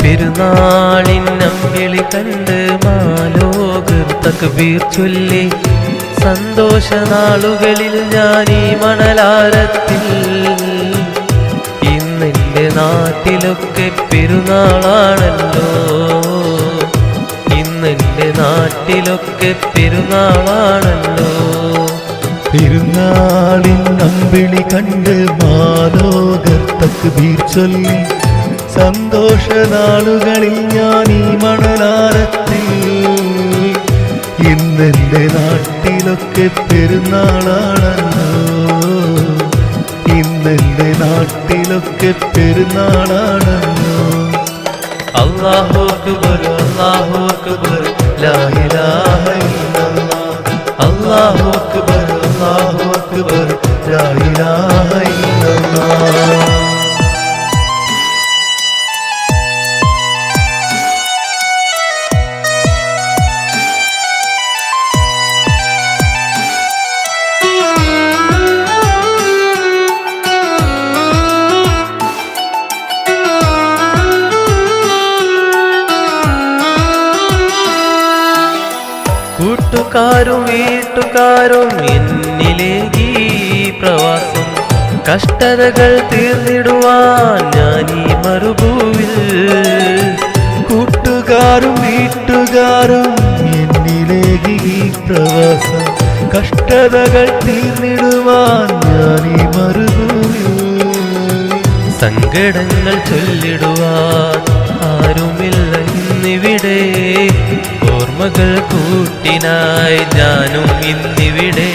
പെരുന്നാളിൻ അമ്പിളി കണ്ട് മാലോകർ തക്ബീർ ചൊല്ലി സന്തോഷനാളുകളിൽ ഞാനീ മണലാരത്തിൽ. ഇന്നെൻ്റെ നാട്ടിലൊക്കെ പെരുന്നാളാണല്ലോ, ഇന്നെൻ്റെ നാട്ടിലൊക്കെ പെരുന്നാളാണല്ലോ. പെരുന്നാളിൻ അമ്പിളി കണ്ട് മാലോകർ തക്ബീർ ചൊല്ലി സന്തോഷനാളുകളിൽ ഞാനീ മണലാരത്തിൽ. ഇന്നെൻ്റെ നാട്ടിലൊക്കെ പെരുന്നാളാണല്ലോ, ഇന്നെൻ്റെ നാട്ടിലൊക്കെ പെരുന്നാളാണല്ലോ. അല്ലാഹു അക്ബർ അല്ലാഹു അക്ബർ ലാ ഇലാഹ ഇല്ലല്ലാഹ്. അല്ലാഹു അക്ബർ അല്ലാഹു അക്ബർ ലാ ഇലാഹ ഇല്ലല്ലാഹ്. കൂട്ടുകാരും വീട്ടുകാരും എന്നിലേകി പ്രവാസം, കഷ്ടതകൾ തീർന്നിടുവാൻ ഞാനീ മരുഭൂവിൽ. കൂട്ടുകാരും വീട്ടുകാരും എന്നിലേകി പ്രവാസം, കഷ്ടതകൾ തീർന്നിടുവാൻ ഞാനീ മരുഭൂവിൽ. സങ്കടങ്ങൾ ചൊല്ലിടുവാൻ ആരുമില്ല ഇന്നിവിടെ, ഓർമ്മകൾ കൂട്ടിനായി ഞാനും ഇന്നിവിടെ.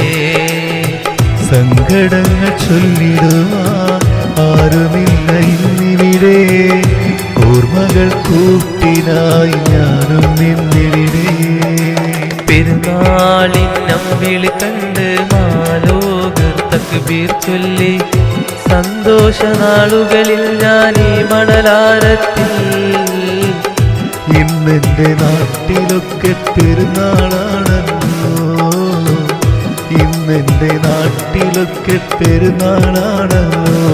സങ്കടങ്ങൾ ചൊല്ലിടുവാൻ ആരുമില്ല ഇന്നിവിടെ, ഓർമ്മകൾ കൂട്ടിനായി ഞാനും ഇന്നിവിടെ. പെരുന്നാളിൻ അമ്പിളി കണ്ട് മാലോകർ തക്ബീർ ചൊല്ലി സന്തോഷനാളുകളിൽ ഞാനീ മണലാരത്തിൽ. ഇന്നെൻ്റെ നാട്ടിലൊക്കെ പെരുന്നാളാണല്ലോ, ഇന്നെൻ്റെ നാട്ടിലൊക്കെ പെരുന്നാളാണല്ലോ.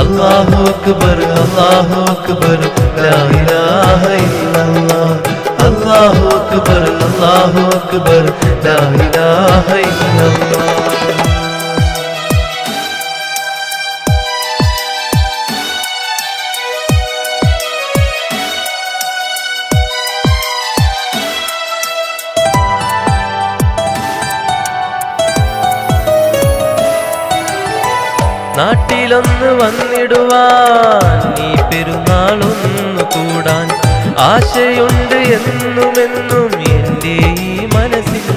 അല്ലാഹു അക്ബർ അല്ലാഹു അക്ബർ ലാ ഇലാഹ ഇല്ലല്ലാഹ്. അല്ലാഹു അക്ബർ അല്ലാഹു അക്ബർ ലാ ഇലാഹ ഇല്ലല്ലാഹ്. നാട്ടിലൊന്ന് വന്നിടുവാൻ നീ പെരുന്നാളൊന്നു കൂടാൻ ആശയുണ്ട് എന്നുമെന്നും എൻ്റെ ഈ മനസ്സിൽ.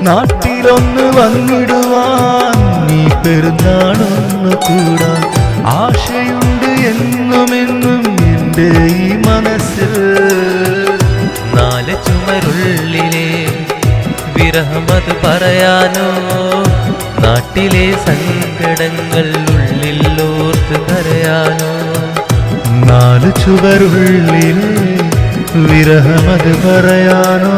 നാട്ടിലൊന്ന് വന്നിടുവാൻ നീ പെരുന്നാളൊന്നു കൂടാൻ ആശയുണ്ട് എന്നുമെന്നും എൻ്റെ ഈ മനസ്സിൽ. നാല് ചുമരുള്ളിലെ വിരഹമത് പറയാനോ, നാട്ടിലെ സങ്കടങ്ങൾ ഉള്ളിലോർത്ത് കരയാനോ. നാല് ചുവരുള്ളിലെ വിരഹമത് പറയാനോ,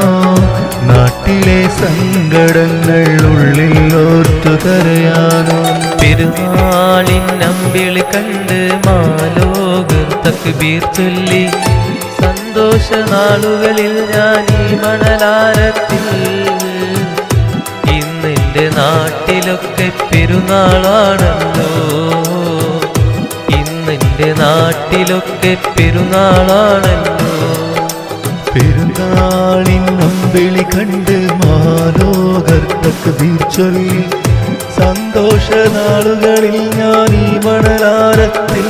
നാട്ടിലെ സങ്കടങ്ങൾ ഉള്ളിലോർത്ത് കരയാനോ. പെരുന്നാളിൻ അമ്പിളി കണ്ട് മാലോകർ തക്ബീർ ചൊല്ലി സന്തോഷനാളുകളിൽ ഞാനീ മണലാരത്തിൽ. ഇന്നെൻ്റെ നാട്ടിലൊക്കെ പെരുന്നാളാണല്ലോ, ഇന്നെൻ്റെ നാട്ടിലൊക്കെ പെരുന്നാളാണല്ലോ. പെരുന്നാളിൻ അമ്പിളി കണ്ട് മാലോകർ തക്ബീർ ചൊല്ലി സന്തോഷനാളുകളിൽ ഞാനീ മണലാരത്തിൽ.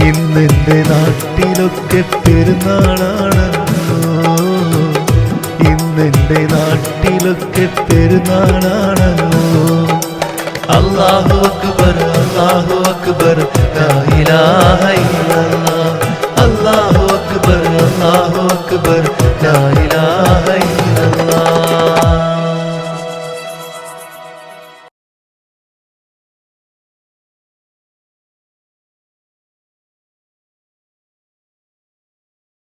ഇന്നെൻ്റെ നാട്ടിലൊക്കെ പെരുന്നാളാണല്ലോ, ഇന്നെൻ്റെ നാട്ടിലൊക്കെ പെരുന്നാളാണല്ലോ. അല്ലാഹു അക്ബർ അല്ലാഹു അക്ബർ